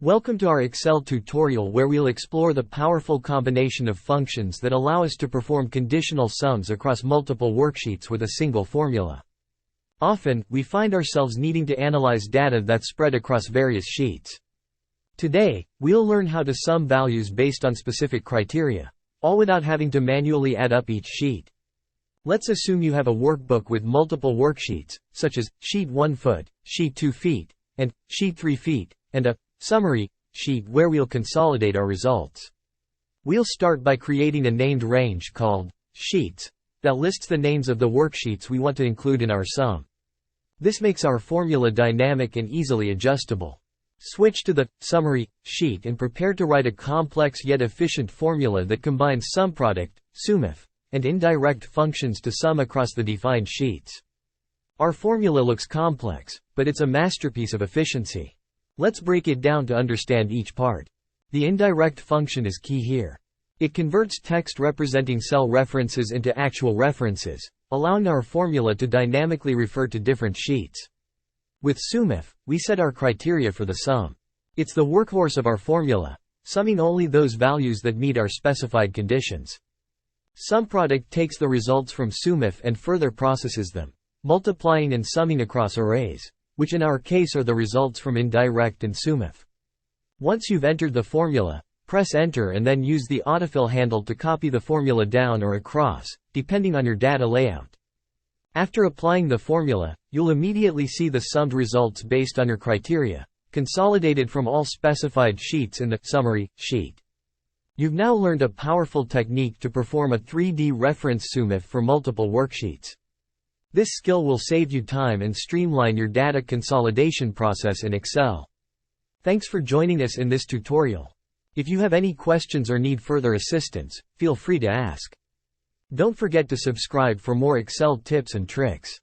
Welcome to our Excel tutorial where we'll explore the powerful combination of functions that allow us to perform conditional sums across multiple worksheets with a single formula. Often, we find ourselves needing to analyze data that's spread across various sheets. Today, we'll learn how to sum values based on specific criteria, all without having to manually add up each sheet. Let's assume you have a workbook with multiple worksheets, such as Sheet 1 foot, Sheet 2 feet, and Sheet 3 feet, and a summary sheet where we'll consolidate our results. We'll start by creating a named range called Sheets that lists the names of the worksheets we want to include in our sum. This makes our formula dynamic and easily adjustable. Switch to the summary sheet and prepare to write a complex yet efficient formula that combines SumProduct, Sumif, and indirect functions to sum across the defined sheets. Our formula looks complex, but it's a masterpiece of efficiency. Let's break it down to understand each part. The indirect function is key here. It converts text representing cell references into actual references, allowing our formula to dynamically refer to different sheets. With Sumif, we set our criteria for the sum. It's the workhorse of our formula, summing only those values that meet our specified conditions. SumProduct takes the results from Sumif and further processes them, multiplying and summing across arrays, which in our case are the results from indirect and Sumif. Once you've entered the formula, press enter and then use the autofill handle to copy the formula down or across, depending on your data layout. After applying the formula, you'll immediately see the summed results based on your criteria, consolidated from all specified sheets in the summary sheet. You've now learned a powerful technique to perform a 3D reference Sumif for multiple worksheets. This skill will save you time and streamline your data consolidation process in Excel. Thanks for joining us in this tutorial. If you have any questions or need further assistance, feel free to ask. Don't forget to subscribe for more Excel tips and tricks.